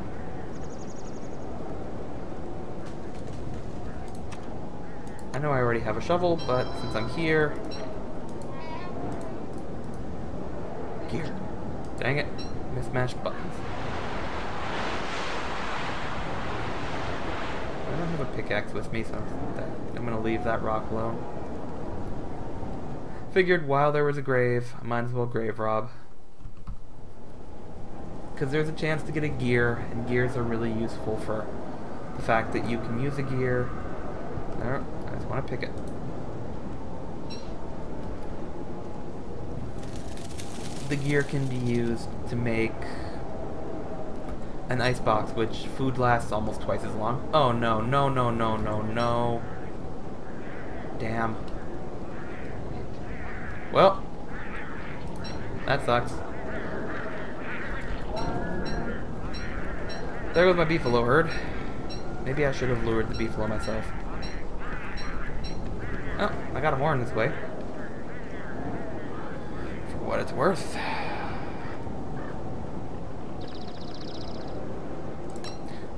I know I already have a shovel, but since I'm here... gear. Dang it. Mismatched buttons. I don't have a pickaxe with me, so I'm going to leave that rock alone. Figured while there was a grave, I might as well grave rob. Because there's a chance to get a gear, and gears are really useful for the fact that you can use a gear. No, I just want to pick it. The gear can be used to make an icebox, which food lasts almost twice as long. Oh no, no, no, no, no, no. Damn. Well, that sucks. There goes my beefalo herd. Maybe I should have lured the beefalo myself. Oh, I got a horn this way. For what it's worth.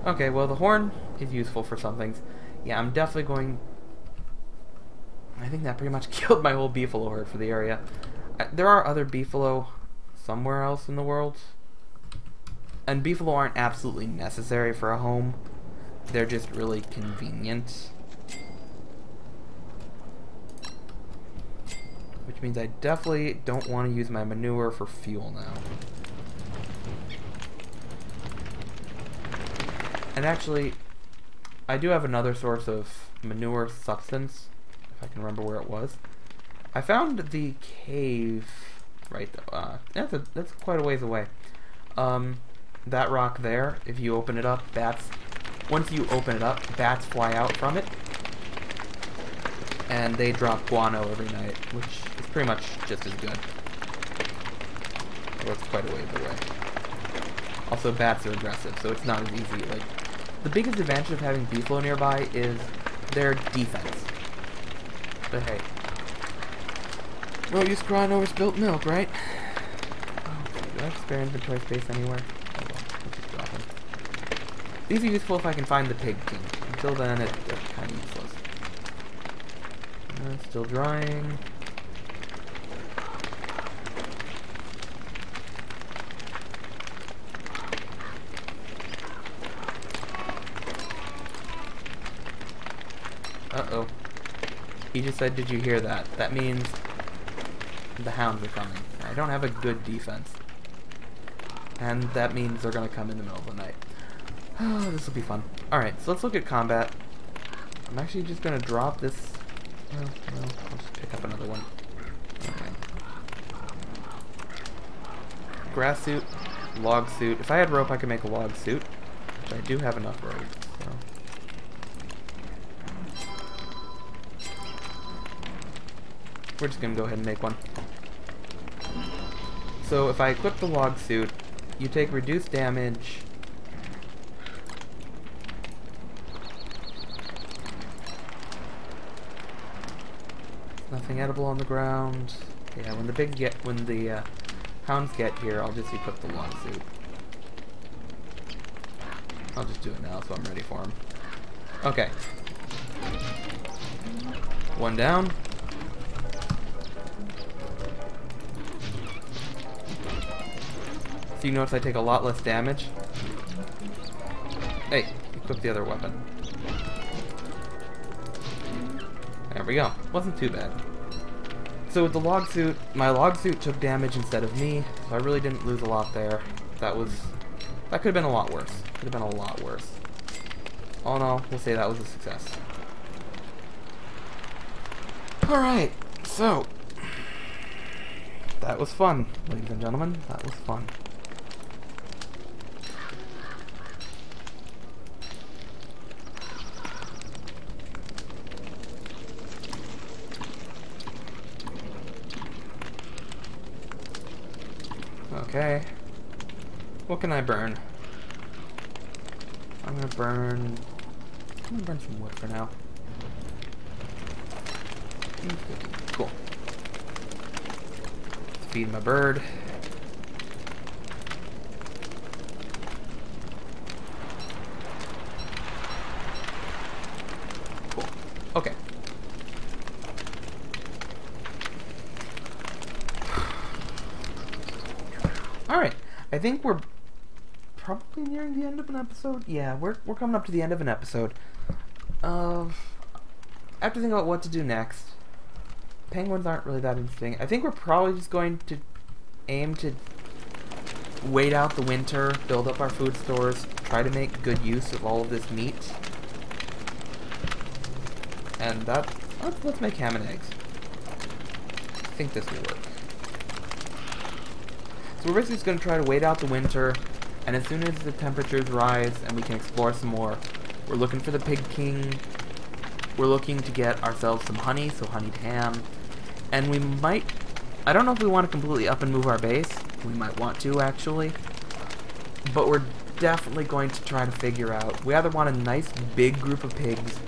Okay, well the horn is useful for some things. Yeah, I'm definitely going... I think that pretty much killed my whole beefalo herd for the area. There are other beefalo somewhere else in the world. And beefalo aren't absolutely necessary for a home. They're just really convenient. Which means I definitely don't want to use my manure for fuel now. And actually, I do have another source of manure substance, if I can remember where it was. I found the cave right there. That's quite a ways away. That rock there, if you open it up, once you open it up, bats fly out from it. And they drop guano every night, which is pretty much just as good. Well, it's quite a ways away. Also, bats are aggressive, so it's not as easy. Like, the biggest advantage of having beefalo nearby is their defense. But hey. No use crying over spilt milk, right? Oh, do I have spare inventory space anywhere? Oh well, let's just drop them. These are useful if I can find the pig king. Until then, they're kind of useless. Still drying. Uh-oh. He just said, did you hear that? That means the hounds are coming. I don't have a good defense. And that means they're going to come in the middle of the night. Oh, this will be fun. Alright, so let's look at combat. I'm actually just going to drop this. Well, I'll just pick up another one. Okay. Grass suit, log suit. If I had rope, I could make a log suit. Which I do have enough rope, so. We're just gonna go ahead and make one. So if I equip the log suit, you take reduced damage. Nothing edible on the ground. Yeah, when the hounds get here, I'll just equip the log suit. I'll just do it now, so I'm ready for them. Okay. One down. So you notice I take a lot less damage. Hey, equip the other weapon. There we go. Wasn't too bad. So with the log suit, my log suit took damage instead of me, so I really didn't lose a lot there. That could have been a lot worse. Could have been a lot worse. All in all, we'll say that was a success. Alright, so that was fun, ladies and gentlemen. That was fun. Okay. What can I burn? I'm gonna burn some wood for now. Cool. Feed my bird. Cool. Okay. Alright, I think we're probably nearing the end of an episode. Yeah, we're coming up to the end of an episode. I have to think about what to do next. Penguins aren't really that interesting. I think we're probably just going to aim to wait out the winter, build up our food stores, try to make good use of all of this meat. And let's make ham and eggs. I think this will work. So we're basically just going to try to wait out the winter, and as soon as the temperatures rise and we can explore some more, we're looking for the Pig King. We're looking to get ourselves some honey, so honeyed ham. And we might, I don't know if we want to completely up and move our base. We might want to, actually. But we're definitely going to try to figure out, we either want a nice big group of pigs,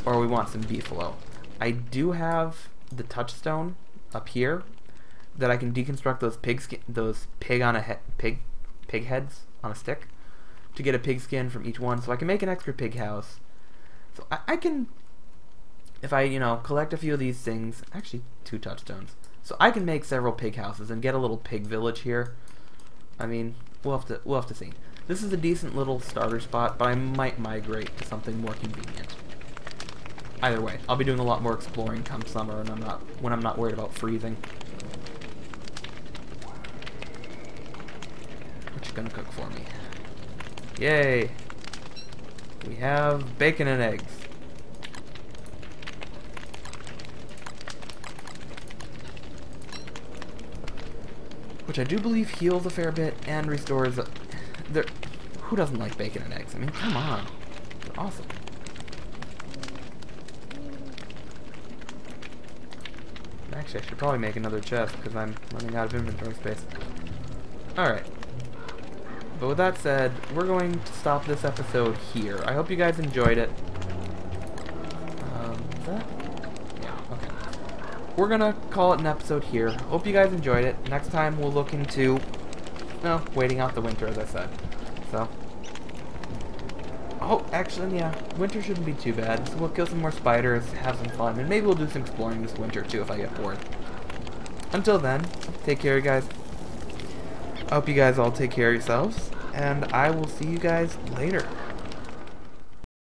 or we want some beefalo. I do have the touchstone up here that I can deconstruct those pig heads on a stick to get a pig skin from each one, so I can make an extra pig house. So I can, if I, you know, collect a few of these things, actually 2 touchstones, so I can make several pig houses and get a little pig village here. I mean, we'll have to see. This is a decent little starter spot, but I might migrate to something more convenient. Either way, I'll be doing a lot more exploring come summer, and when I'm not worried about freezing. What you gonna cook for me? Yay! We have bacon and eggs. Which I do believe heals a fair bit and restores. Who doesn't like bacon and eggs? I mean, come on. They're awesome. Actually, I should probably make another chest because I'm running out of inventory space. Alright. But with that said, we're going to stop this episode here. I hope you guys enjoyed it. Is that? Yeah, okay. We're gonna call it an episode here. Hope you guys enjoyed it. Next time we'll look into, well, waiting out the winter, as I said. So. Oh, actually, yeah, winter shouldn't be too bad. So we'll kill some more spiders, have some fun, and maybe we'll do some exploring this winter too if I get bored. Until then, take care, you guys. I hope you guys all take care of yourselves, and I will see you guys later.